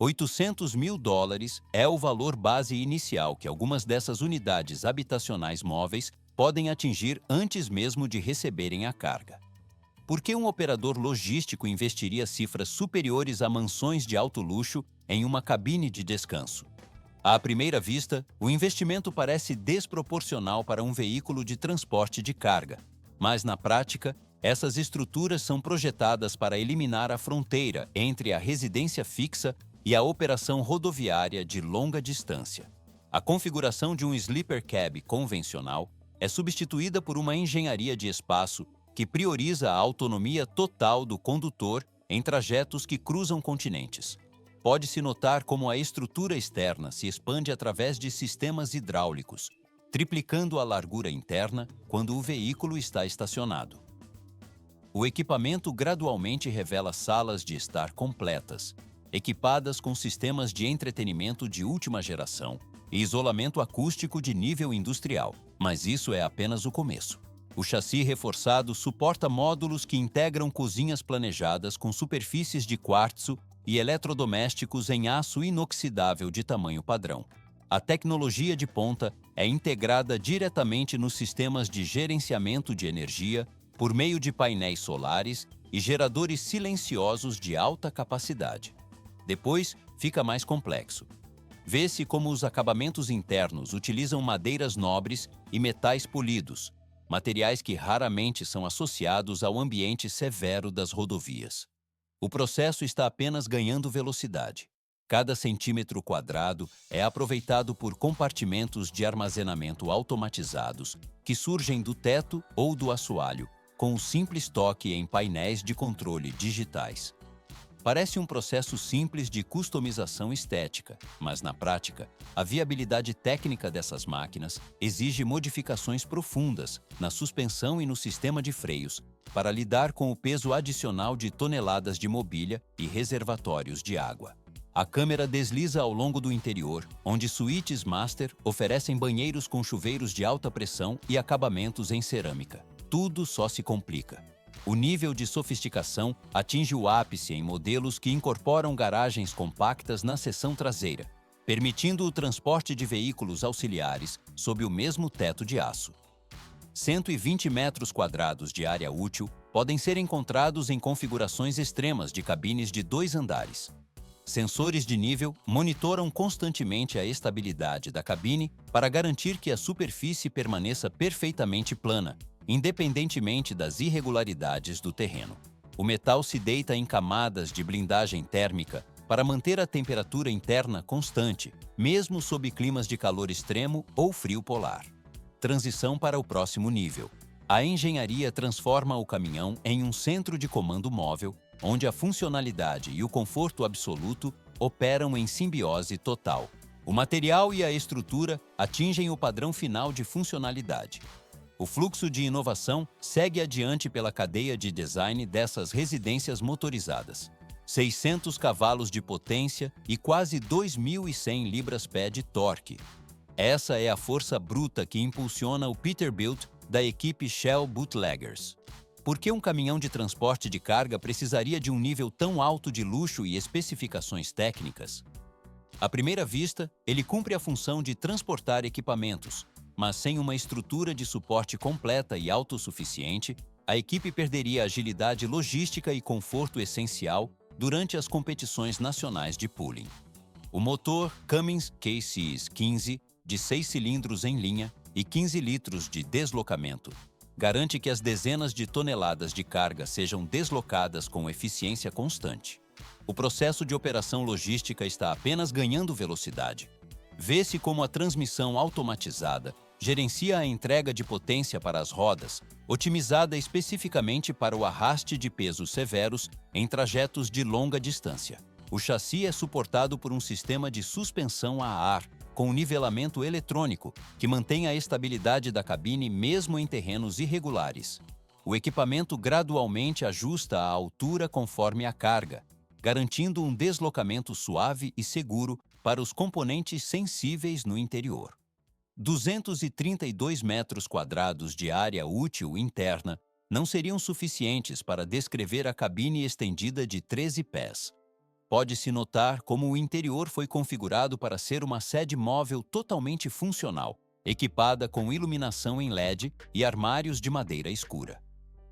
US$ 800 mil é o valor base inicial que algumas dessas unidades habitacionais móveis podem atingir antes mesmo de receberem a carga. Por que um operador logístico investiria cifras superiores a mansões de alto luxo em uma cabine de descanso? À primeira vista, o investimento parece desproporcional para um veículo de transporte de carga, mas na prática, essas estruturas são projetadas para eliminar a fronteira entre a residência fixa e a operação rodoviária de longa distância. A configuração de um sleeper cab convencional é substituída por uma engenharia de espaço que prioriza a autonomia total do condutor em trajetos que cruzam continentes. Pode-se notar como a estrutura externa se expande através de sistemas hidráulicos, triplicando a largura interna quando o veículo está estacionado. O equipamento gradualmente revela salas de estar completas, equipadas com sistemas de entretenimento de última geração e isolamento acústico de nível industrial, mas isso é apenas o começo. O chassi reforçado suporta módulos que integram cozinhas planejadas com superfícies de quartzo e eletrodomésticos em aço inoxidável de tamanho padrão. A tecnologia de ponta é integrada diretamente nos sistemas de gerenciamento de energia por meio de painéis solares e geradores silenciosos de alta capacidade. Depois, fica mais complexo. Vê-se como os acabamentos internos utilizam madeiras nobres e metais polidos, materiais que raramente são associados ao ambiente severo das rodovias. O processo está apenas ganhando velocidade. Cada centímetro quadrado é aproveitado por compartimentos de armazenamento automatizados que surgem do teto ou do assoalho, com o simples toque em painéis de controle digitais. Parece um processo simples de customização estética, mas na prática, a viabilidade técnica dessas máquinas exige modificações profundas na suspensão e no sistema de freios para lidar com o peso adicional de toneladas de mobília e reservatórios de água. A câmera desliza ao longo do interior, onde suítes master oferecem banheiros com chuveiros de alta pressão e acabamentos em cerâmica. Tudo só se complica. O nível de sofisticação atinge o ápice em modelos que incorporam garagens compactas na seção traseira, permitindo o transporte de veículos auxiliares sob o mesmo teto de aço. 120 metros quadrados de área útil podem ser encontrados em configurações extremas de cabines de 2 andares. Sensores de nível monitoram constantemente a estabilidade da cabine para garantir que a superfície permaneça perfeitamente plana, independentemente das irregularidades do terreno. O metal se deita em camadas de blindagem térmica para manter a temperatura interna constante, mesmo sob climas de calor extremo ou frio polar. Transição para o próximo nível. A engenharia transforma o caminhão em um centro de comando móvel, onde a funcionalidade e o conforto absoluto operam em simbiose total. O material e a estrutura atingem o padrão final de funcionalidade. O fluxo de inovação segue adiante pela cadeia de design dessas residências motorizadas. 600 cavalos de potência e quase 2.100 libras-pé de torque. Essa é a força bruta que impulsiona o Peterbilt da equipe Shell Bootleggers. Por que um caminhão de transporte de carga precisaria de um nível tão alto de luxo e especificações técnicas? À primeira vista, ele cumpre a função de transportar equipamentos, mas sem uma estrutura de suporte completa e autossuficiente, a equipe perderia agilidade logística e conforto essencial durante as competições nacionais de pooling. O motor Cummins KCS-15, de 6 cilindros em linha e 15 litros de deslocamento, garante que as dezenas de toneladas de carga sejam deslocadas com eficiência constante. O processo de operação logística está apenas ganhando velocidade. Vê-se como a transmissão automatizada gerencia a entrega de potência para as rodas, otimizada especificamente para o arraste de pesos severos em trajetos de longa distância. O chassi é suportado por um sistema de suspensão a ar, com nivelamento eletrônico, que mantém a estabilidade da cabine mesmo em terrenos irregulares. O equipamento gradualmente ajusta a altura conforme a carga, garantindo um deslocamento suave e seguro para os componentes sensíveis no interior. 232 metros quadrados de área útil interna não seriam suficientes para descrever a cabine estendida de 13 pés. pode-se notar como o interior foi configurado para ser uma sede móvel totalmente funcional, equipada com iluminação em LED e armários de madeira escura.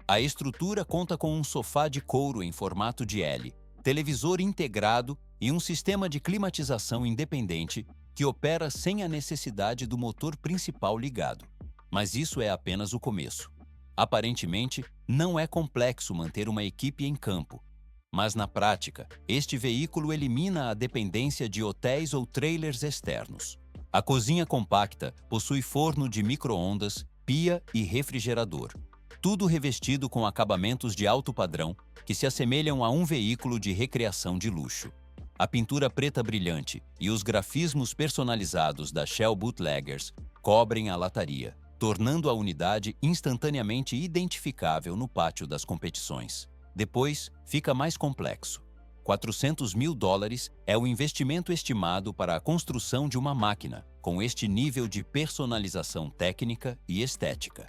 A estrutura conta com um sofá de couro em formato de L, televisor integrado e um sistema de climatização independente que opera sem a necessidade do motor principal ligado. Mas isso é apenas o começo. Aparentemente, não é complexo manter uma equipe em campo, mas na prática, este veículo elimina a dependência de hotéis ou trailers externos. A cozinha compacta possui forno de micro-ondas, pia e refrigerador, tudo revestido com acabamentos de alto padrão que se assemelham a um veículo de recreação de luxo. A pintura preta brilhante e os grafismos personalizados da Shell Bootleggers cobrem a lataria, tornando a unidade instantaneamente identificável no pátio das competições. Depois, fica mais complexo. $400 mil é o investimento estimado para a construção de uma máquina com este nível de personalização técnica e estética.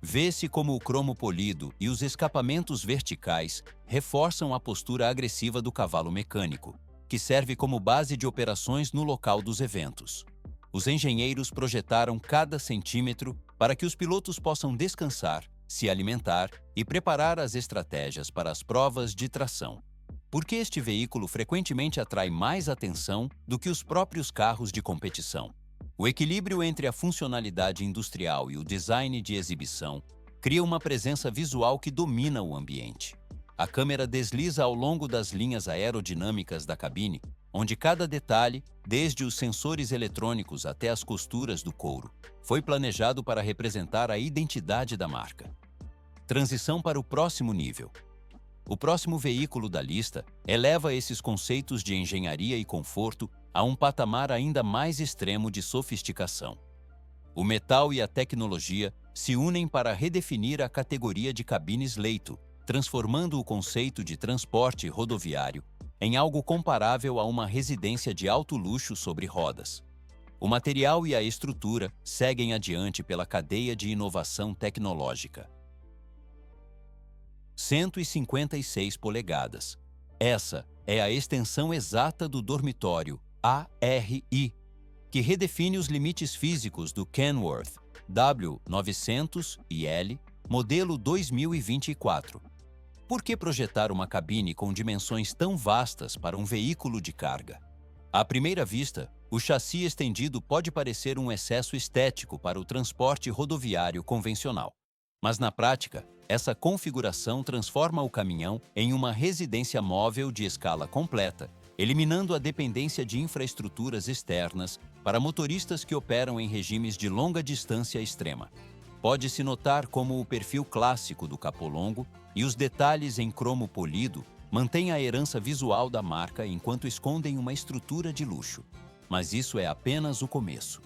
Vê-se como o cromo polido e os escapamentos verticais reforçam a postura agressiva do cavalo mecânico, que serve como base de operações no local dos eventos. Os engenheiros projetaram cada centímetro para que os pilotos possam descansar, se alimentar e preparar as estratégias para as provas de tração. Por que este veículo frequentemente atrai mais atenção do que os próprios carros de competição? O equilíbrio entre a funcionalidade industrial e o design de exibição cria uma presença visual que domina o ambiente. A câmera desliza ao longo das linhas aerodinâmicas da cabine, onde cada detalhe, desde os sensores eletrônicos até as costuras do couro, foi planejado para representar a identidade da marca. Transição para o próximo nível. O próximo veículo da lista eleva esses conceitos de engenharia e conforto a um patamar ainda mais extremo de sofisticação. O metal e a tecnologia se unem para redefinir a categoria de cabines-leito, transformando o conceito de transporte rodoviário em algo comparável a uma residência de alto luxo sobre rodas. O material e a estrutura seguem adiante pela cadeia de inovação tecnológica. 156 polegadas. Essa é a extensão exata do dormitório ARI, que redefine os limites físicos do Kenworth W900 e L, modelo 2024. Por que projetar uma cabine com dimensões tão vastas para um veículo de carga? À primeira vista, o chassi estendido pode parecer um excesso estético para o transporte rodoviário convencional. Mas na prática, essa configuração transforma o caminhão em uma residência móvel de escala completa, eliminando a dependência de infraestruturas externas para motoristas que operam em regimes de longa distância extrema. Pode-se notar como o perfil clássico do capô longo e os detalhes em cromo polido mantêm a herança visual da marca enquanto escondem uma estrutura de luxo. Mas isso é apenas o começo.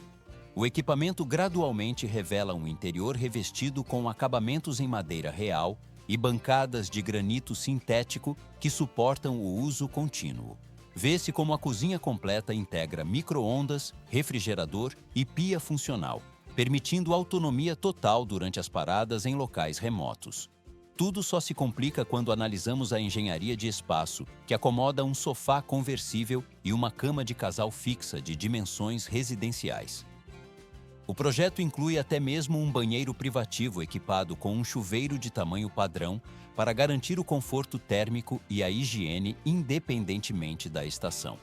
O equipamento gradualmente revela um interior revestido com acabamentos em madeira real e bancadas de granito sintético que suportam o uso contínuo. Vê-se como a cozinha completa integra micro-ondas, refrigerador e pia funcional, permitindo autonomia total durante as paradas em locais remotos. Tudo só se complica quando analisamos a engenharia de espaço, que acomoda um sofá conversível e uma cama de casal fixa de dimensões residenciais. O projeto inclui até mesmo um banheiro privativo equipado com um chuveiro de tamanho padrão para garantir o conforto térmico e a higiene independentemente da estação.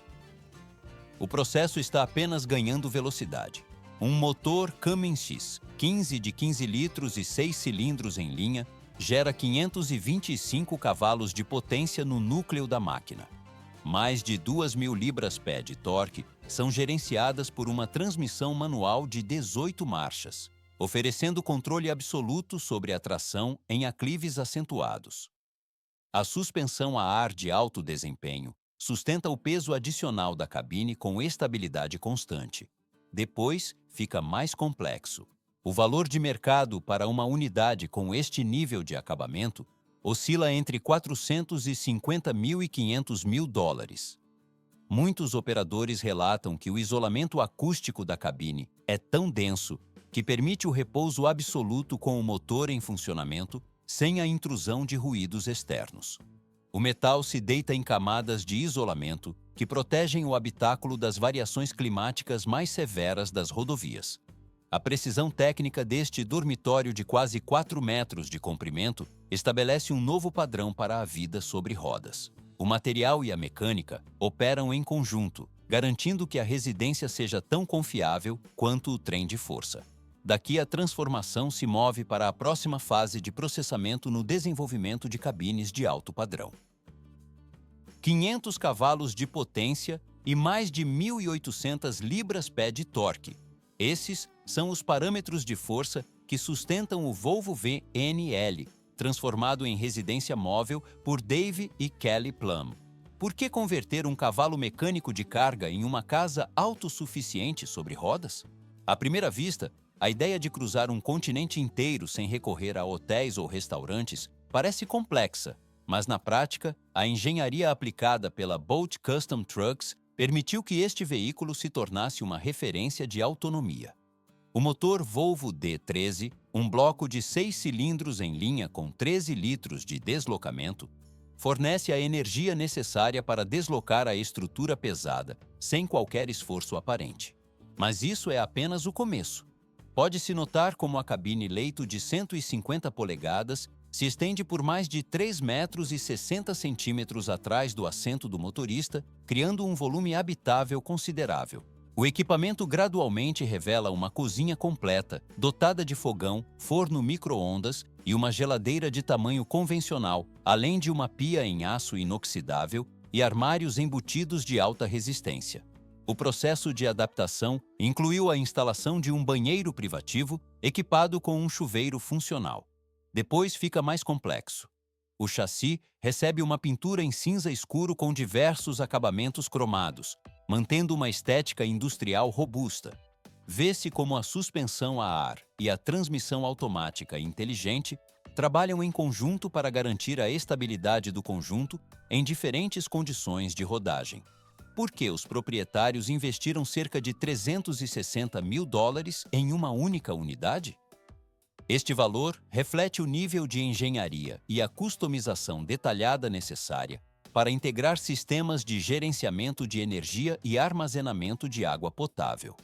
O processo está apenas ganhando velocidade. Um motor Cummins X, 15 de 15 litros e 6 cilindros em linha, gera 525 cavalos de potência no núcleo da máquina. Mais de 2.000 libras-pé de torque são gerenciadas por uma transmissão manual de 18 marchas, oferecendo controle absoluto sobre a tração em aclives acentuados. A suspensão a ar de alto desempenho sustenta o peso adicional da cabine com estabilidade constante. Depois, fica mais complexo. O valor de mercado para uma unidade com este nível de acabamento oscila entre $450 mil e $500 mil. Muitos operadores relatam que o isolamento acústico da cabine é tão denso que permite o repouso absoluto com o motor em funcionamento sem a intrusão de ruídos externos. O metal se deita em camadas de isolamento que protegem o habitáculo das variações climáticas mais severas das rodovias. A precisão técnica deste dormitório de quase 4 metros de comprimento estabelece um novo padrão para a vida sobre rodas. O material e a mecânica operam em conjunto, garantindo que a residência seja tão confiável quanto o trem de força. Daqui a transformação se move para a próxima fase de processamento no desenvolvimento de cabines de alto padrão. 500 cavalos de potência e mais de 1.800 libras-pé de torque. Esses são os parâmetros de força que sustentam o Volvo VNL, transformado em residência móvel por Dave e Kelly Plum. Por que converter um cavalo mecânico de carga em uma casa autossuficiente sobre rodas? À primeira vista, a ideia de cruzar um continente inteiro sem recorrer a hotéis ou restaurantes parece complexa, mas na prática, a engenharia aplicada pela Bolt Custom Trucks permitiu que este veículo se tornasse uma referência de autonomia. O motor Volvo D13, um bloco de 6 cilindros em linha com 13 litros de deslocamento, fornece a energia necessária para deslocar a estrutura pesada, sem qualquer esforço aparente. Mas isso é apenas o começo. Pode-se notar como a cabine leito de 150 polegadas se estende por mais de 3 metros e 60 centímetros atrás do assento do motorista, criando um volume habitável considerável. O equipamento gradualmente revela uma cozinha completa, dotada de fogão, forno micro-ondas e uma geladeira de tamanho convencional, além de uma pia em aço inoxidável e armários embutidos de alta resistência. O processo de adaptação incluiu a instalação de um banheiro privativo equipado com um chuveiro funcional. Depois fica mais complexo. O chassi recebe uma pintura em cinza escuro com diversos acabamentos cromados, mantendo uma estética industrial robusta. Vê-se como a suspensão a ar e a transmissão automática inteligente trabalham em conjunto para garantir a estabilidade do conjunto em diferentes condições de rodagem. Por que os proprietários investiram cerca de $360 mil em uma única unidade? Este valor reflete o nível de engenharia e a customização detalhada necessária para integrar sistemas de gerenciamento de energia e armazenamento de água potável.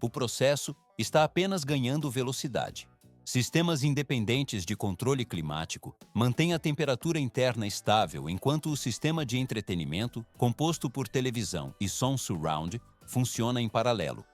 O processo está apenas ganhando velocidade. Sistemas independentes de controle climático mantêm a temperatura interna estável enquanto o sistema de entretenimento, composto por televisão e som surround, funciona em paralelo.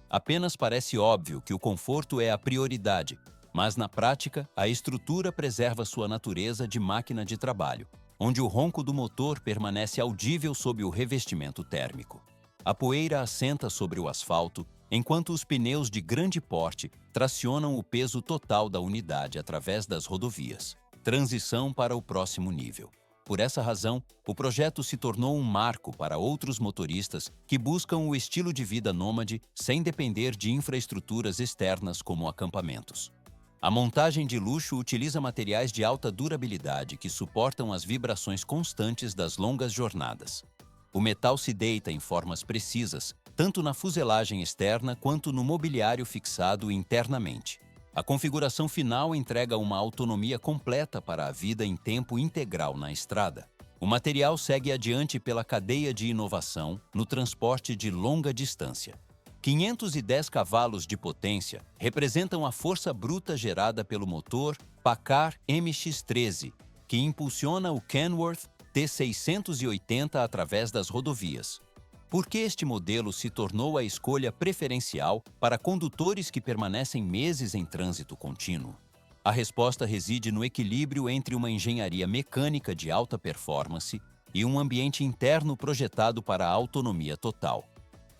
Apenas parece óbvio que o conforto é a prioridade, mas na prática, a estrutura preserva sua natureza de máquina de trabalho, onde o ronco do motor permanece audível sob o revestimento térmico. A poeira assenta sobre o asfalto, enquanto os pneus de grande porte tracionam o peso total da unidade através das rodovias. Transição para o próximo nível. Por essa razão, o projeto se tornou um marco para outros motoristas que buscam o estilo de vida nômade sem depender de infraestruturas externas como acampamentos. A montagem de luxo utiliza materiais de alta durabilidade que suportam as vibrações constantes das longas jornadas. O metal se deita em formas precisas, tanto na fuselagem externa quanto no mobiliário fixado internamente. A configuração final entrega uma autonomia completa para a vida em tempo integral na estrada. O material segue adiante pela cadeia de inovação no transporte de longa distância. 510 cavalos de potência representam a força bruta gerada pelo motor Packard MX-13, que impulsiona o Kenworth T680 através das rodovias. Por que este modelo se tornou a escolha preferencial para condutores que permanecem meses em trânsito contínuo? A resposta reside no equilíbrio entre uma engenharia mecânica de alta performance e um ambiente interno projetado para a autonomia total.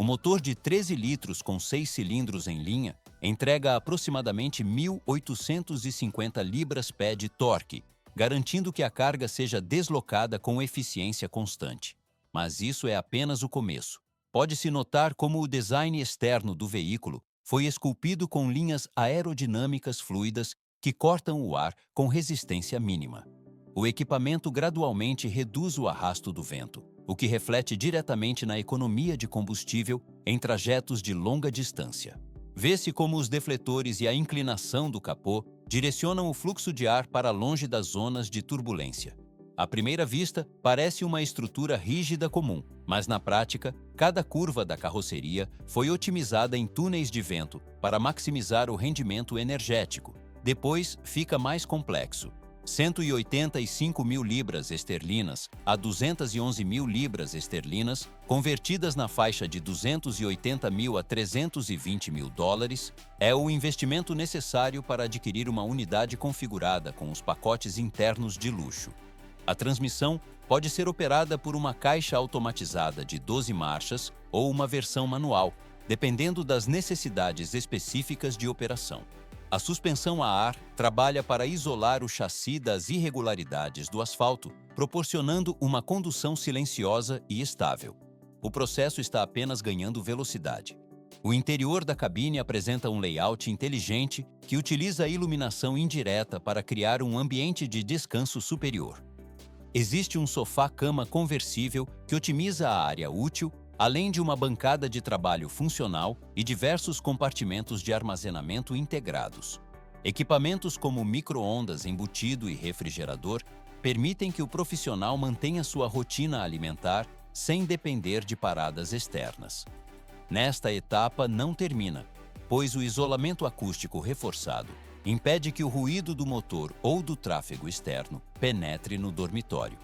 O motor de 13 litros com 6 cilindros em linha entrega aproximadamente 1.850 libras-pé de torque, garantindo que a carga seja deslocada com eficiência constante. Mas isso é apenas o começo. Pode-se notar como o design externo do veículo foi esculpido com linhas aerodinâmicas fluidas que cortam o ar com resistência mínima. O equipamento gradualmente reduz o arrasto do vento, o que reflete diretamente na economia de combustível em trajetos de longa distância. Vê-se como os defletores e a inclinação do capô direcionam o fluxo de ar para longe das zonas de turbulência. À primeira vista, parece uma estrutura rígida comum, mas na prática, cada curva da carroceria foi otimizada em túneis de vento para maximizar o rendimento energético. Depois, fica mais complexo. 185 mil libras esterlinas a 211 mil libras esterlinas, convertidas na faixa de 280 mil a 320 mil dólares, é o investimento necessário para adquirir uma unidade configurada com os pacotes internos de luxo. A transmissão pode ser operada por uma caixa automatizada de 12 marchas ou uma versão manual, dependendo das necessidades específicas de operação. A suspensão a ar trabalha para isolar o chassi das irregularidades do asfalto, proporcionando uma condução silenciosa e estável. O processo está apenas ganhando velocidade. O interior da cabine apresenta um layout inteligente que utiliza a iluminação indireta para criar um ambiente de descanso superior. Existe um sofá-cama conversível que otimiza a área útil, além de uma bancada de trabalho funcional e diversos compartimentos de armazenamento integrados. Equipamentos como micro-ondas embutido e refrigerador permitem que o profissional mantenha sua rotina alimentar sem depender de paradas externas. Nesta etapa não termina, pois o isolamento acústico reforçado impede que o ruído do motor ou do tráfego externo penetre no dormitório.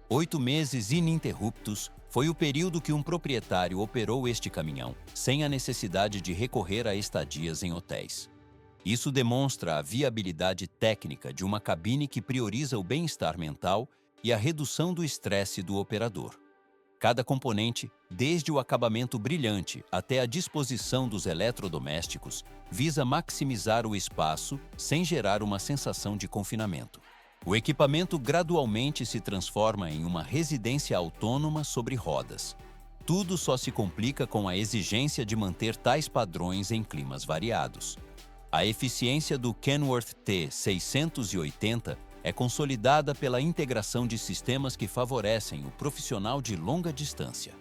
8 meses ininterruptos foi o período que um proprietário operou este caminhão, sem a necessidade de recorrer a estadias em hotéis. Isso demonstra a viabilidade técnica de uma cabine que prioriza o bem-estar mental e a redução do estresse do operador. Cada componente, desde o acabamento brilhante até a disposição dos eletrodomésticos, visa maximizar o espaço sem gerar uma sensação de confinamento. O equipamento gradualmente se transforma em uma residência autônoma sobre rodas. Tudo só se complica com a exigência de manter tais padrões em climas variados. A eficiência do Kenworth T680 é consolidada pela integração de sistemas que favorecem o profissional de longa distância.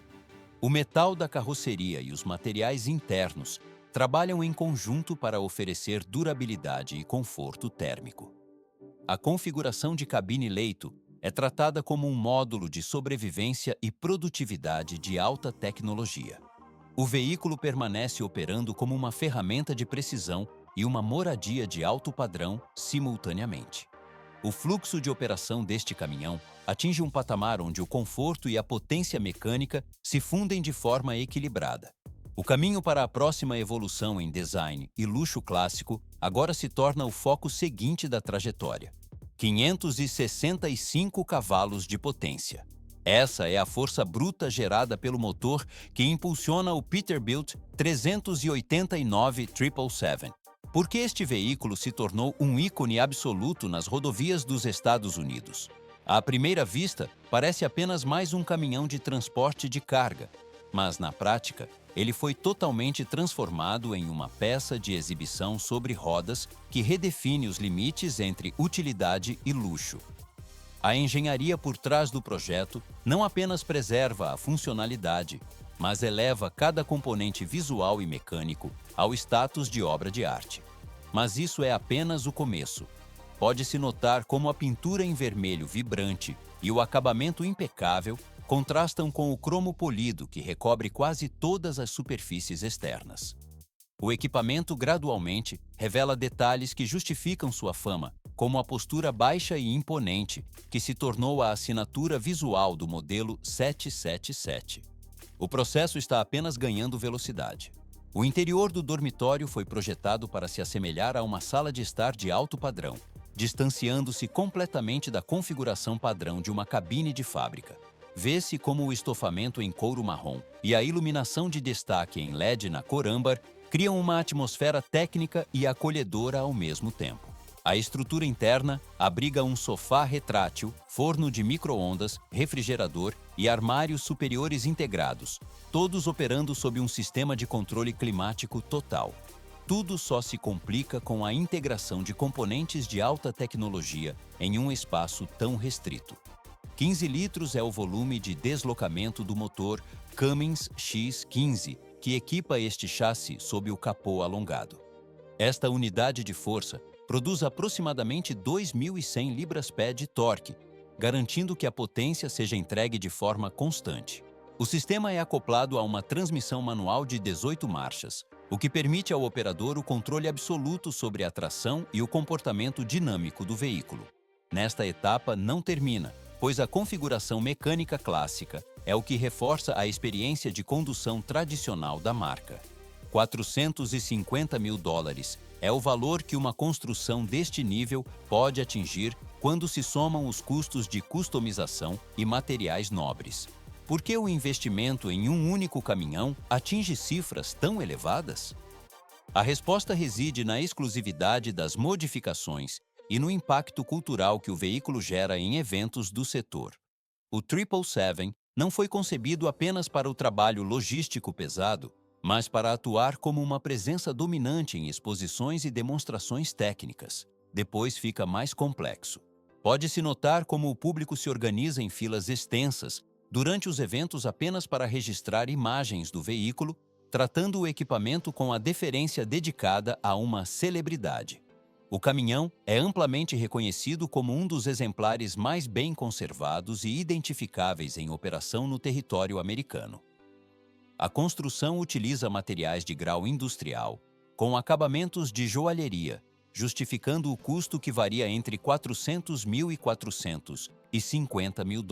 O metal da carroceria e os materiais internos trabalham em conjunto para oferecer durabilidade e conforto térmico. A configuração de cabine-leito é tratada como um módulo de sobrevivência e produtividade de alta tecnologia. O veículo permanece operando como uma ferramenta de precisão e uma moradia de alto padrão simultaneamente. O fluxo de operação deste caminhão atinge um patamar onde o conforto e a potência mecânica se fundem de forma equilibrada. O caminho para a próxima evolução em design e luxo clássico agora se torna o foco seguinte da trajetória: 565 cavalos de potência. Essa é a força bruta gerada pelo motor que impulsiona o Peterbilt 389 777. Por que este veículo se tornou um ícone absoluto nas rodovias dos Estados Unidos? À primeira vista, parece apenas mais um caminhão de transporte de carga, mas na prática, ele foi totalmente transformado em uma peça de exibição sobre rodas que redefine os limites entre utilidade e luxo. A engenharia por trás do projeto não apenas preserva a funcionalidade, mas eleva cada componente visual e mecânico ao status de obra de arte. Mas isso é apenas o começo. Pode-se notar como a pintura em vermelho vibrante e o acabamento impecável contrastam com o cromo polido que recobre quase todas as superfícies externas. O equipamento gradualmente revela detalhes que justificam sua fama, como a postura baixa e imponente, que se tornou a assinatura visual do modelo 777. O processo está apenas ganhando velocidade. O interior do dormitório foi projetado para se assemelhar a uma sala de estar de alto padrão, distanciando-se completamente da configuração padrão de uma cabine de fábrica. Vê-se como o estofamento em couro marrom e a iluminação de destaque em LED na cor âmbar criam uma atmosfera técnica e acolhedora ao mesmo tempo. A estrutura interna abriga um sofá retrátil, forno de micro-ondas, refrigerador e armários superiores integrados, todos operando sob um sistema de controle climático total. Tudo só se complica com a integração de componentes de alta tecnologia em um espaço tão restrito. 15 litros é o volume de deslocamento do motor Cummins X15, que equipa este chassi sob o capô alongado. Esta unidade de força produz aproximadamente 2.100 libras-pé de torque, garantindo que a potência seja entregue de forma constante. O sistema é acoplado a uma transmissão manual de 18 marchas, o que permite ao operador o controle absoluto sobre a tração e o comportamento dinâmico do veículo. Nesta etapa não termina, pois a configuração mecânica clássica é o que reforça a experiência de condução tradicional da marca. $450 mil é o valor que uma construção deste nível pode atingir quando se somam os custos de customização e materiais nobres. Por que o investimento em um único caminhão atinge cifras tão elevadas? A resposta reside na exclusividade das modificações e no impacto cultural que o veículo gera em eventos do setor. O 777 não foi concebido apenas para o trabalho logístico pesado, mas para atuar como uma presença dominante em exposições e demonstrações técnicas. Depois fica mais complexo. Pode-se notar como o público se organiza em filas extensas durante os eventos apenas para registrar imagens do veículo, tratando o equipamento com a deferência dedicada a uma celebridade. O caminhão é amplamente reconhecido como um dos exemplares mais bem conservados e identificáveis em operação no território americano. A construção utiliza materiais de grau industrial, com acabamentos de joalheria, justificando o custo que varia entre $400 mil e $450 mil.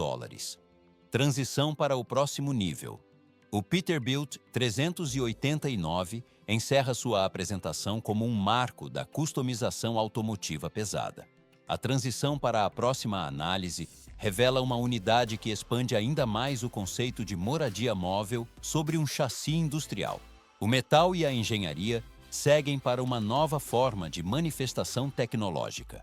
Transição para o próximo nível. O Peterbilt 389 encerra sua apresentação como um marco da customização automotiva pesada. A transição para a próxima análise revela uma unidade que expande ainda mais o conceito de moradia móvel sobre um chassi industrial. O metal e a engenharia seguem para uma nova forma de manifestação tecnológica.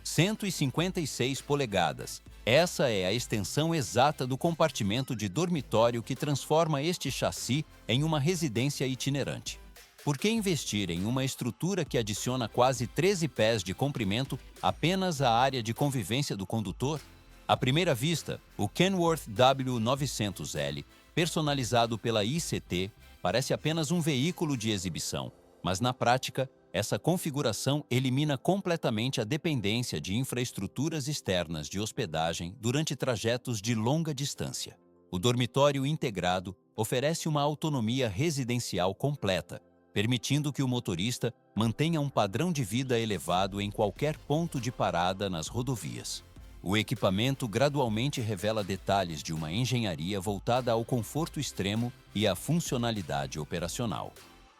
156 polegadas. Essa é a extensão exata do compartimento de dormitório que transforma este chassi em uma residência itinerante. Por que investir em uma estrutura que adiciona quase 13 pés de comprimento apenas à área de convivência do condutor? À primeira vista, o Kenworth W900L, personalizado pela ICT, parece apenas um veículo de exibição, mas na prática, essa configuração elimina completamente a dependência de infraestruturas externas de hospedagem durante trajetos de longa distância. O dormitório integrado oferece uma autonomia residencial completa, permitindo que o motorista mantenha um padrão de vida elevado em qualquer ponto de parada nas rodovias. O equipamento gradualmente revela detalhes de uma engenharia voltada ao conforto extremo e à funcionalidade operacional.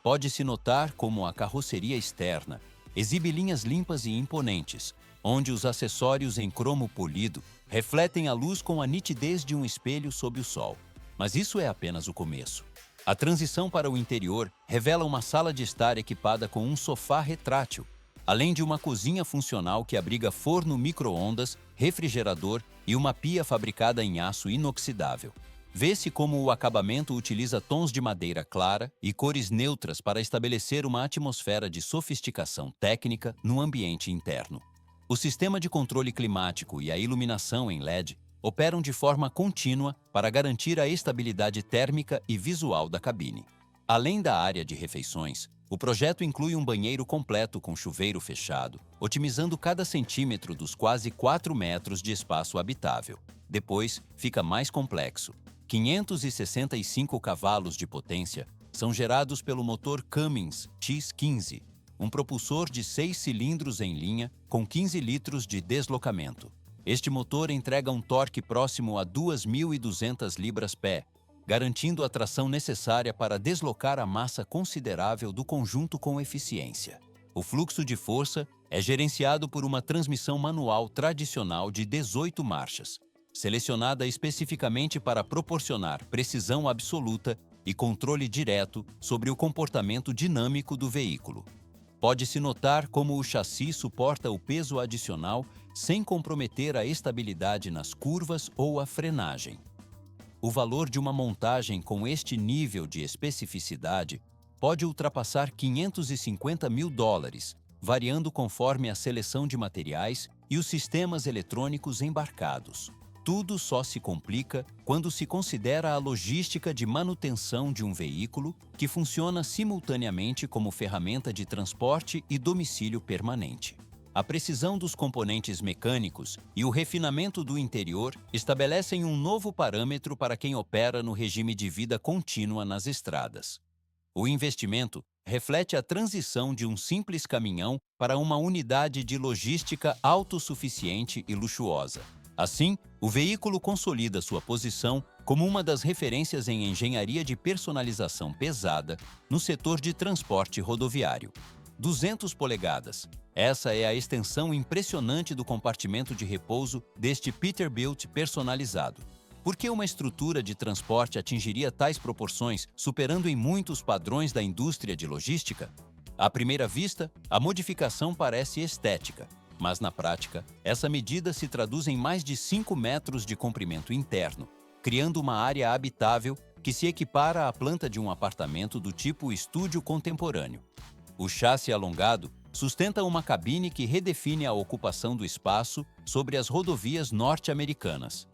Pode-se notar como a carroceria externa exibe linhas limpas e imponentes, onde os acessórios em cromo polido refletem a luz com a nitidez de um espelho sob o sol. Mas isso é apenas o começo. A transição para o interior revela uma sala de estar equipada com um sofá retrátil, além de uma cozinha funcional que abriga forno micro-ondas, refrigerador e uma pia fabricada em aço inoxidável. Vê-se como o acabamento utiliza tons de madeira clara e cores neutras para estabelecer uma atmosfera de sofisticação técnica no ambiente interno. O sistema de controle climático e a iluminação em LED operam de forma contínua para garantir a estabilidade térmica e visual da cabine. Além da área de refeições, o projeto inclui um banheiro completo com chuveiro fechado, otimizando cada centímetro dos quase 4 metros de espaço habitável. Depois, fica mais complexo. 565 cavalos de potência são gerados pelo motor Cummins X15, um propulsor de 6 cilindros em linha com 15 litros de deslocamento. Este motor entrega um torque próximo a 2.200 libras-pé, garantindo a tração necessária para deslocar a massa considerável do conjunto com eficiência. O fluxo de força é gerenciado por uma transmissão manual tradicional de 18 marchas, selecionada especificamente para proporcionar precisão absoluta e controle direto sobre o comportamento dinâmico do veículo. Pode-se notar como o chassi suporta o peso adicional sem comprometer a estabilidade nas curvas ou a frenagem. O valor de uma montagem com este nível de especificidade pode ultrapassar $550 mil, variando conforme a seleção de materiais e os sistemas eletrônicos embarcados. Tudo só se complica quando se considera a logística de manutenção de um veículo que funciona simultaneamente como ferramenta de transporte e domicílio permanente. a precisão dos componentes mecânicos e o refinamento do interior estabelecem um novo parâmetro para quem opera no regime de vida contínua nas estradas. O investimento reflete a transição de um simples caminhão para uma unidade de logística autossuficiente e luxuosa. Assim, o veículo consolida sua posição como uma das referências em engenharia de personalização pesada no setor de transporte rodoviário. 200 polegadas. Essa é a extensão impressionante do compartimento de repouso deste Peterbilt personalizado. Por que uma estrutura de transporte atingiria tais proporções, superando em muito os padrões da indústria de logística? À primeira vista, a modificação parece estética, mas na prática, essa medida se traduz em mais de 5 metros de comprimento interno, criando uma área habitável que se equipara à planta de um apartamento do tipo estúdio contemporâneo. O chassi alongado sustenta uma cabine que redefine a ocupação do espaço sobre as rodovias norte-americanas.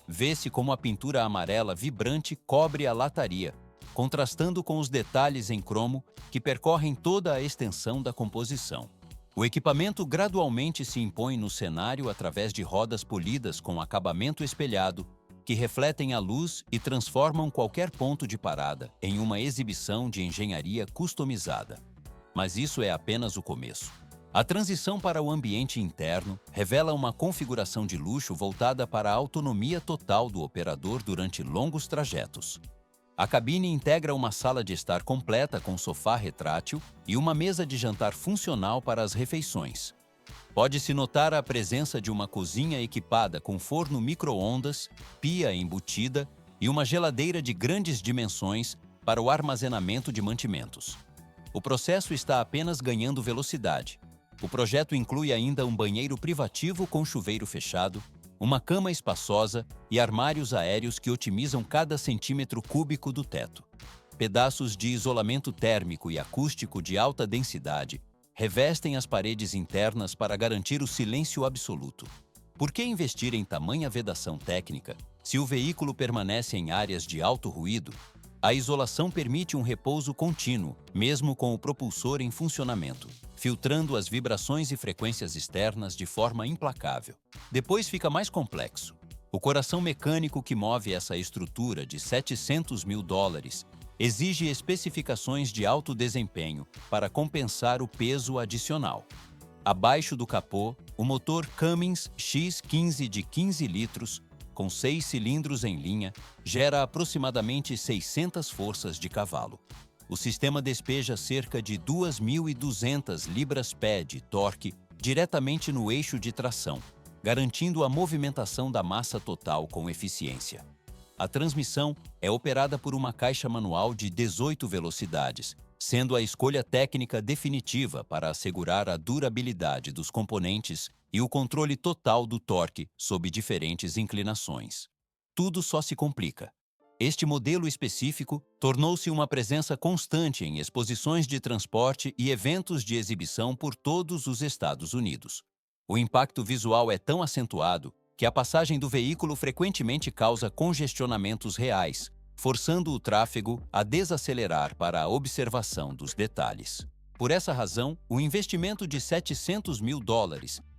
Vê-se como a pintura amarela vibrante cobre a lataria, contrastando com os detalhes em cromo que percorrem toda a extensão da composição. O equipamento gradualmente se impõe no cenário através de rodas polidas com acabamento espelhado, que refletem a luz e transformam qualquer ponto de parada em uma exibição de engenharia customizada. Mas isso é apenas o começo. A transição para o ambiente interno revela uma configuração de luxo voltada para a autonomia total do operador durante longos trajetos. A cabine integra uma sala de estar completa com sofá retrátil e uma mesa de jantar funcional para as refeições. Pode-se notar a presença de uma cozinha equipada com forno micro-ondas, pia embutida e uma geladeira de grandes dimensões para o armazenamento de mantimentos. O processo está apenas ganhando velocidade. O projeto inclui ainda um banheiro privativo com chuveiro fechado, uma cama espaçosa e armários aéreos que otimizam cada centímetro cúbico do teto. Pedaços de isolamento térmico e acústico de alta densidade revestem as paredes internas para garantir o silêncio absoluto. Por que investir em tamanha vedação técnica se o veículo permanece em áreas de alto ruído? A isolação permite um repouso contínuo, mesmo com o propulsor em funcionamento, filtrando as vibrações e frequências externas de forma implacável. Depois fica mais complexo. O coração mecânico que move essa estrutura de $700 mil exige especificações de alto desempenho para compensar o peso adicional. Abaixo do capô, o motor Cummins X15 de 15 litros, com 6 cilindros em linha, gera aproximadamente 600 forças de cavalo. O sistema despeja cerca de 2.200 libras-pé de torque diretamente no eixo de tração, garantindo a movimentação da massa total com eficiência. A transmissão é operada por uma caixa manual de 18 velocidades, sendo a escolha técnica definitiva para assegurar a durabilidade dos componentes e o controle total do torque sob diferentes inclinações. Tudo só se complica. Este modelo específico tornou-se uma presença constante em exposições de transporte e eventos de exibição por todos os Estados Unidos. O impacto visual é tão acentuado que a passagem do veículo frequentemente causa congestionamentos reais, forçando o tráfego a desacelerar para a observação dos detalhes. Por essa razão, o investimento de $700 mil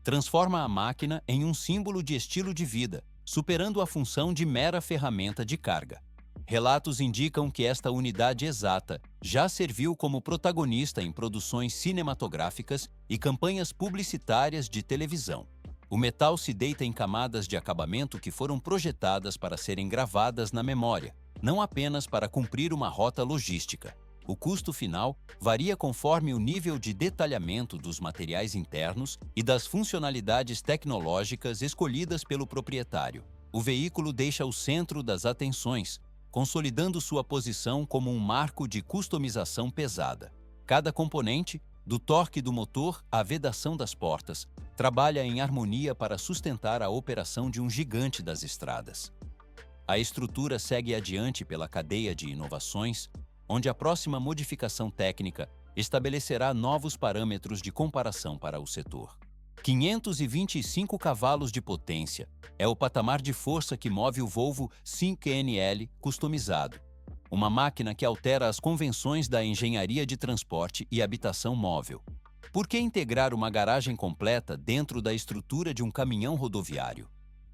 transforma a máquina em um símbolo de estilo de vida, superando a função de mera ferramenta de carga. Relatos indicam que esta unidade exata já serviu como protagonista em produções cinematográficas e campanhas publicitárias de televisão. O metal se deita em camadas de acabamento que foram projetadas para serem gravadas na memória, não apenas para cumprir uma rota logística. O custo final varia conforme o nível de detalhamento dos materiais internos e das funcionalidades tecnológicas escolhidas pelo proprietário. O veículo deixa o centro das atenções, consolidando sua posição como um marco de customização pesada. Cada componente, do torque do motor à vedação das portas, trabalha em harmonia para sustentar a operação de um gigante das estradas. A estrutura segue adiante pela cadeia de inovações, onde a próxima modificação técnica estabelecerá novos parâmetros de comparação para o setor. 525 cavalos de potência é o patamar de força que move o Volvo 5NL customizado, uma máquina que altera as convenções da engenharia de transporte e habitação móvel. Por que integrar uma garagem completa dentro da estrutura de um caminhão rodoviário?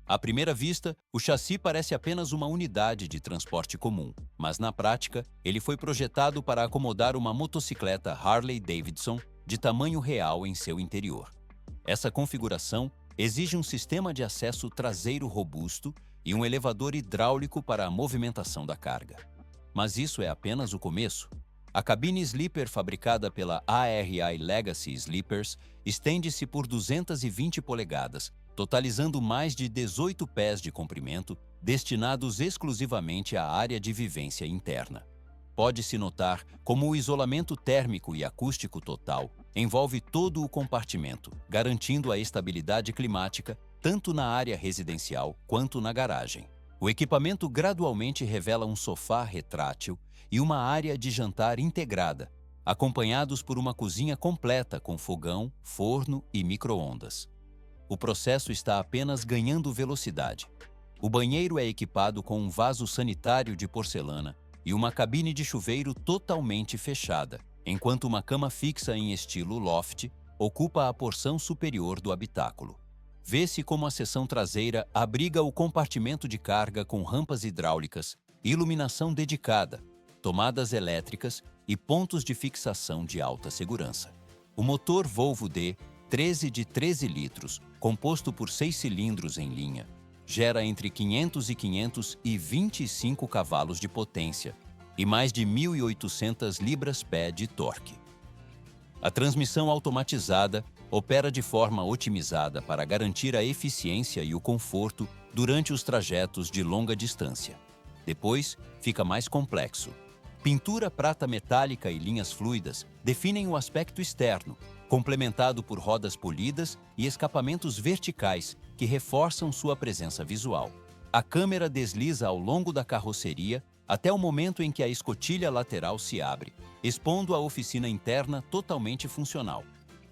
À primeira vista, o chassi parece apenas uma unidade de transporte comum, mas na prática, ele foi projetado para acomodar uma motocicleta Harley-Davidson de tamanho real em seu interior. Essa configuração exige um sistema de acesso traseiro robusto e um elevador hidráulico para a movimentação da carga. Mas isso é apenas o começo. A cabine sleeper fabricada pela ARI Legacy Sleepers estende-se por 220 polegadas, totalizando mais de 18 pés de comprimento, destinados exclusivamente à área de vivência interna. Pode-se notar como o isolamento térmico e acústico total envolve todo o compartimento, garantindo a estabilidade climática tanto na área residencial quanto na garagem. O equipamento gradualmente revela um sofá retrátil e uma área de jantar integrada, acompanhados por uma cozinha completa com fogão, forno e micro-ondas. O processo está apenas ganhando velocidade. O banheiro é equipado com um vaso sanitário de porcelana e uma cabine de chuveiro totalmente fechada, enquanto uma cama fixa em estilo loft ocupa a porção superior do habitáculo. Vê-se como a seção traseira abriga o compartimento de carga com rampas hidráulicas, iluminação dedicada, tomadas elétricas e pontos de fixação de alta segurança. O motor Volvo D 13 de 13 litros, composto por 6 cilindros em linha, gera entre 500 e 525 cavalos de potência e mais de 1.800 libras-pé de torque. A transmissão automatizada opera de forma otimizada para garantir a eficiência e o conforto durante os trajetos de longa distância. Depois, fica mais complexo. Pintura prata metálica e linhas fluidas definem o aspecto externo, complementado por rodas polidas e escapamentos verticais que reforçam sua presença visual. A câmera desliza ao longo da carroceria até o momento em que a escotilha lateral se abre, expondo a oficina interna totalmente funcional.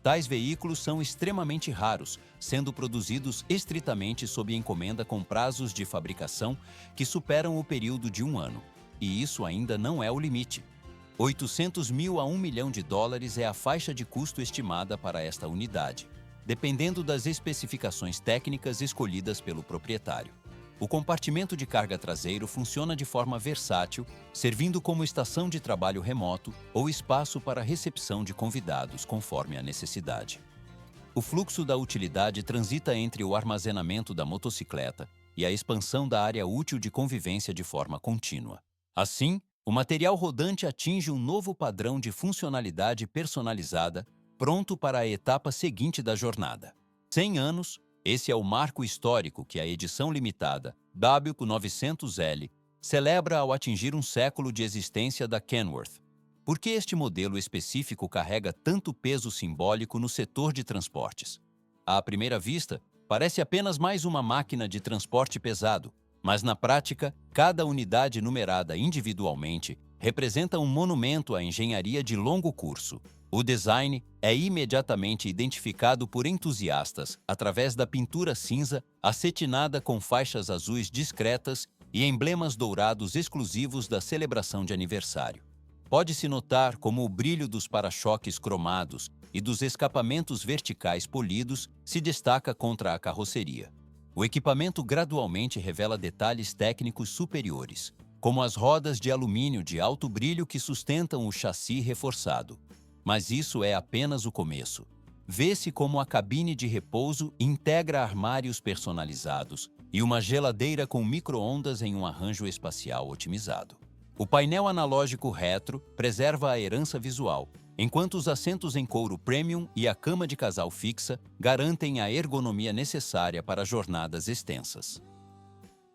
Tais veículos são extremamente raros, sendo produzidos estritamente sob encomenda com prazos de fabricação que superam o período de 1 ano. E isso ainda não é o limite. 800 mil a 1 milhão de dólares é a faixa de custo estimada para esta unidade, dependendo das especificações técnicas escolhidas pelo proprietário. O compartimento de carga traseiro funciona de forma versátil, servindo como estação de trabalho remoto ou espaço para recepção de convidados, conforme a necessidade. O fluxo da utilidade transita entre o armazenamento da motocicleta e a expansão da área útil de convivência de forma contínua. Assim, o material rodante atinge um novo padrão de funcionalidade personalizada, pronto para a etapa seguinte da jornada. 100 anos, esse é o marco histórico que a edição limitada W900L celebra ao atingir um século de existência da Kenworth. Por que este modelo específico carrega tanto peso simbólico no setor de transportes? À primeira vista, parece apenas mais uma máquina de transporte pesado, mas na prática, cada unidade numerada individualmente representa um monumento à engenharia de longo curso. O design é imediatamente identificado por entusiastas através da pintura cinza acetinada com faixas azuis discretas e emblemas dourados exclusivos da celebração de aniversário. Pode-se notar como o brilho dos para-choques cromados e dos escapamentos verticais polidos se destaca contra a carroceria. O equipamento gradualmente revela detalhes técnicos superiores, como as rodas de alumínio de alto brilho que sustentam o chassi reforçado. Mas isso é apenas o começo. Vê-se como a cabine de repouso integra armários personalizados e uma geladeira com micro-ondas em um arranjo espacial otimizado. O painel analógico retro preserva a herança visual, enquanto os assentos em couro premium e a cama de casal fixa garantem a ergonomia necessária para jornadas extensas.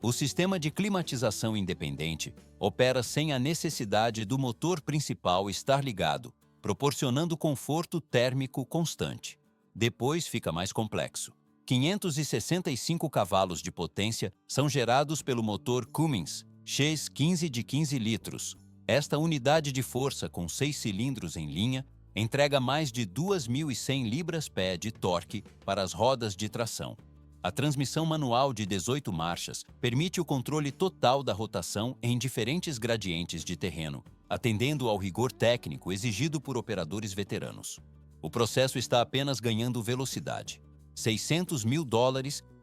O sistema de climatização independente opera sem a necessidade do motor principal estar ligado, proporcionando conforto térmico constante. Depois fica mais complexo. 565 cavalos de potência são gerados pelo motor Cummins X15 de 15 litros. Esta unidade de força com 6 cilindros em linha entrega mais de 2.100 libras-pé de torque para as rodas de tração. A transmissão manual de 18 marchas permite o controle total da rotação em diferentes gradientes de terreno, atendendo ao rigor técnico exigido por operadores veteranos. O processo está apenas ganhando velocidade. US$ 600 mil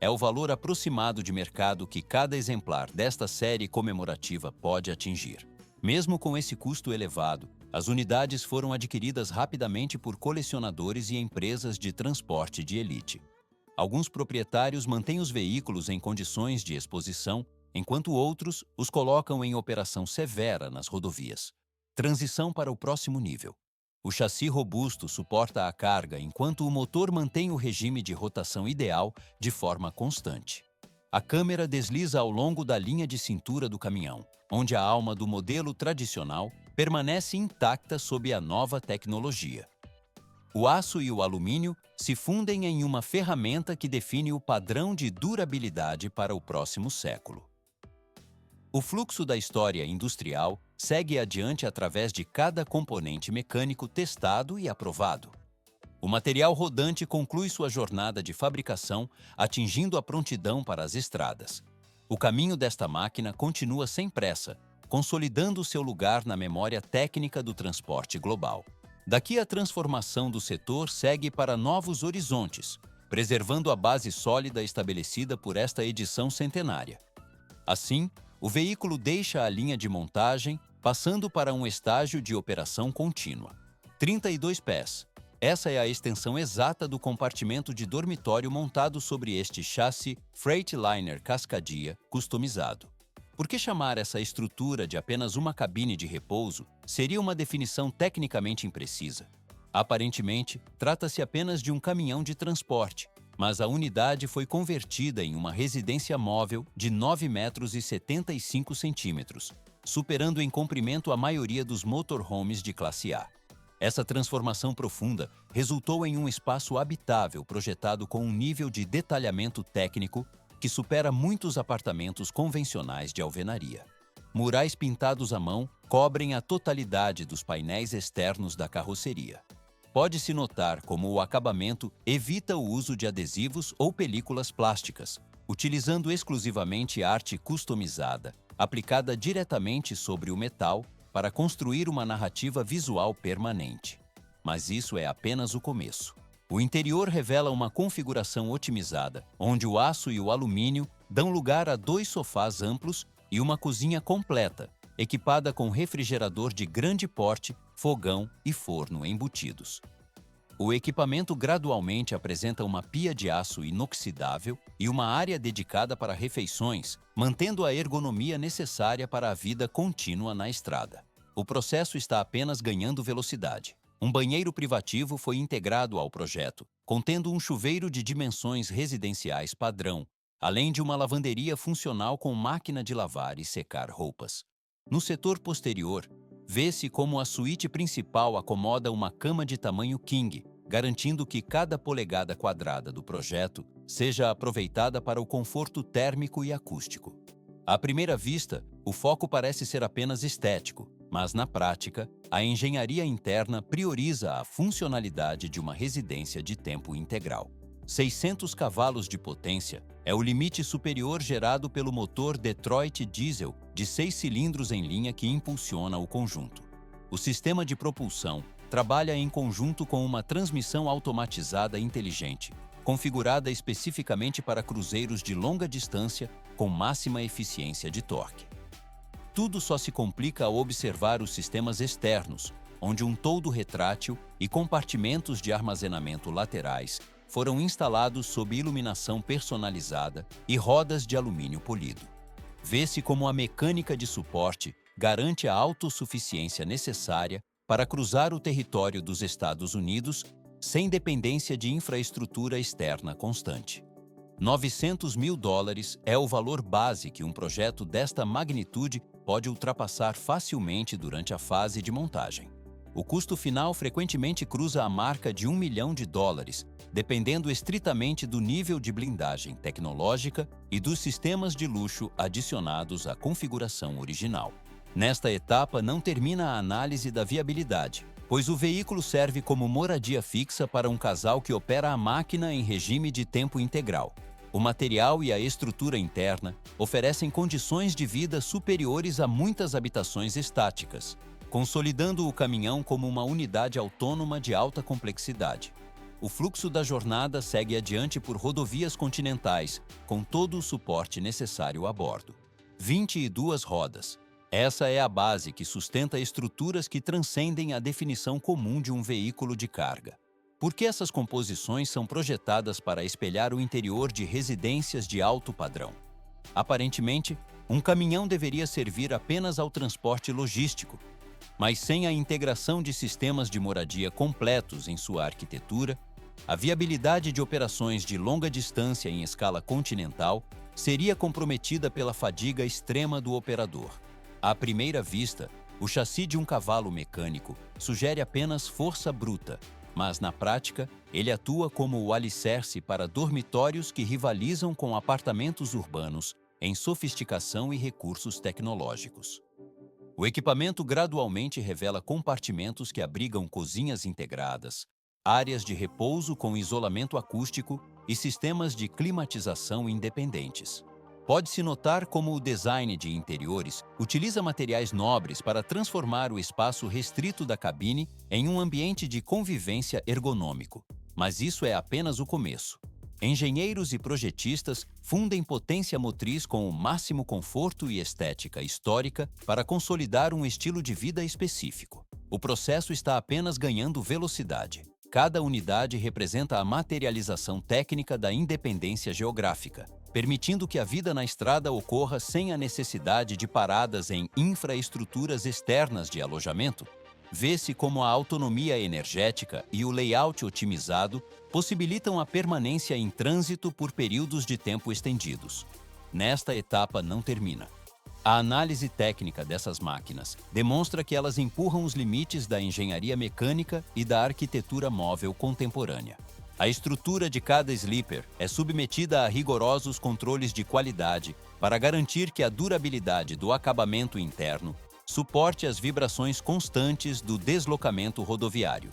é o valor aproximado de mercado que cada exemplar desta série comemorativa pode atingir. Mesmo com esse custo elevado, as unidades foram adquiridas rapidamente por colecionadores e empresas de transporte de elite. Alguns proprietários mantêm os veículos em condições de exposição, enquanto outros os colocam em operação severa nas rodovias. Transição para o próximo nível. O chassi robusto suporta a carga enquanto o motor mantém o regime de rotação ideal de forma constante. A câmera desliza ao longo da linha de cintura do caminhão, onde a alma do modelo tradicional permanece intacta sob a nova tecnologia. O aço e o alumínio se fundem em uma ferramenta que define o padrão de durabilidade para o próximo século. O fluxo da história industrial segue adiante através de cada componente mecânico testado e aprovado. O material rodante conclui sua jornada de fabricação, atingindo a prontidão para as estradas. O caminho desta máquina continua sem pressa, consolidando seu lugar na memória técnica do transporte global. Daqui a transformação do setor segue para novos horizontes, preservando a base sólida estabelecida por esta edição centenária. Assim, o veículo deixa a linha de montagem, passando para um estágio de operação contínua. 32 pés. Essa é a extensão exata do compartimento de dormitório montado sobre este chassi Freightliner Cascadia customizado. Por que chamar essa estrutura de apenas uma cabine de repouso seria uma definição tecnicamente imprecisa? Aparentemente, trata-se apenas de um caminhão de transporte, mas a unidade foi convertida em uma residência móvel de 9,75 metros, superando em comprimento a maioria dos motorhomes de classe A. Essa transformação profunda resultou em um espaço habitável projetado com um nível de detalhamento técnico que supera muitos apartamentos convencionais de alvenaria. Murais pintados à mão cobrem a totalidade dos painéis externos da carroceria. Pode-se notar como o acabamento evita o uso de adesivos ou películas plásticas, utilizando exclusivamente arte customizada, aplicada diretamente sobre o metal para construir uma narrativa visual permanente. Mas isso é apenas o começo. O interior revela uma configuração otimizada, onde o aço e o alumínio dão lugar a 2 sofás amplos e uma cozinha completa, equipada com refrigerador de grande porte, fogão e forno embutidos. O equipamento gradualmente apresenta uma pia de aço inoxidável e uma área dedicada para refeições, mantendo a ergonomia necessária para a vida contínua na estrada. O processo está apenas ganhando velocidade. Um banheiro privativo foi integrado ao projeto, contendo um chuveiro de dimensões residenciais padrão, além de uma lavanderia funcional com máquina de lavar e secar roupas. No setor posterior, vê-se como a suíte principal acomoda uma cama de tamanho king, garantindo que cada polegada quadrada do projeto seja aproveitada para o conforto térmico e acústico. À primeira vista, o foco parece ser apenas estético, mas na prática, a engenharia interna prioriza a funcionalidade de uma residência de tempo integral. 600 cavalos de potência é o limite superior gerado pelo motor Detroit Diesel de 6 cilindros em linha que impulsiona o conjunto. O sistema de propulsão trabalha em conjunto com uma transmissão automatizada inteligente, configurada especificamente para cruzeiros de longa distância com máxima eficiência de torque. Tudo só se complica ao observar os sistemas externos, onde um toldo retrátil e compartimentos de armazenamento laterais foram instalados sob iluminação personalizada e rodas de alumínio polido. Vê-se como a mecânica de suporte garante a autossuficiência necessária para cruzar o território dos Estados Unidos sem dependência de infraestrutura externa constante. US$ 900 mil é o valor base que um projeto desta magnitude pode ultrapassar facilmente durante a fase de montagem. O custo final frequentemente cruza a marca de US$ 1 milhão, dependendo estritamente do nível de blindagem tecnológica e dos sistemas de luxo adicionados à configuração original. Nesta etapa não termina a análise da viabilidade, pois o veículo serve como moradia fixa para um casal que opera a máquina em regime de tempo integral. O material e a estrutura interna oferecem condições de vida superiores a muitas habitações estáticas, consolidando o caminhão como uma unidade autônoma de alta complexidade. O fluxo da jornada segue adiante por rodovias continentais, com todo o suporte necessário a bordo. 22 rodas. Essa é a base que sustenta estruturas que transcendem a definição comum de um veículo de carga. Porque essas composições são projetadas para espelhar o interior de residências de alto padrão. Aparentemente, um caminhão deveria servir apenas ao transporte logístico, mas sem a integração de sistemas de moradia completos em sua arquitetura, a viabilidade de operações de longa distância em escala continental seria comprometida pela fadiga extrema do operador. À primeira vista, o chassi de um cavalo mecânico sugere apenas força bruta, mas na prática, ele atua como o alicerce para dormitórios que rivalizam com apartamentos urbanos em sofisticação e recursos tecnológicos. O equipamento gradualmente revela compartimentos que abrigam cozinhas integradas, áreas de repouso com isolamento acústico e sistemas de climatização independentes. Pode-se notar como o design de interiores utiliza materiais nobres para transformar o espaço restrito da cabine em um ambiente de convivência ergonômico. Mas isso é apenas o começo. Engenheiros e projetistas fundem potência motriz com o máximo conforto e estética histórica para consolidar um estilo de vida específico. O processo está apenas ganhando velocidade. Cada unidade representa a materialização técnica da independência geográfica, permitindo que a vida na estrada ocorra sem a necessidade de paradas em infraestruturas externas de alojamento. Vê-se como a autonomia energética e o layout otimizado possibilitam a permanência em trânsito por períodos de tempo estendidos. Nesta etapa não termina. A análise técnica dessas máquinas demonstra que elas empurram os limites da engenharia mecânica e da arquitetura móvel contemporânea. A estrutura de cada sleeper é submetida a rigorosos controles de qualidade para garantir que a durabilidade do acabamento interno suporte as vibrações constantes do deslocamento rodoviário.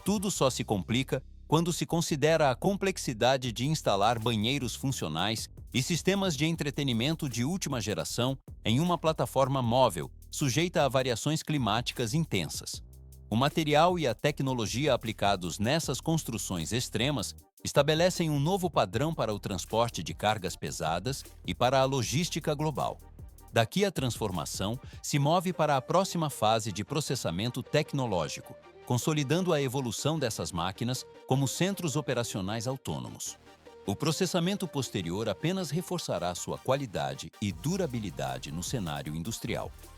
Tudo só se complica quando se considera a complexidade de instalar banheiros funcionais e sistemas de entretenimento de última geração em uma plataforma móvel sujeita a variações climáticas intensas. O material e a tecnologia aplicados nessas construções extremas estabelecem um novo padrão para o transporte de cargas pesadas e para a logística global. Daqui a transformação se move para a próxima fase de processamento tecnológico, consolidando a evolução dessas máquinas como centros operacionais autônomos. O processamento posterior apenas reforçará sua qualidade e durabilidade no cenário industrial.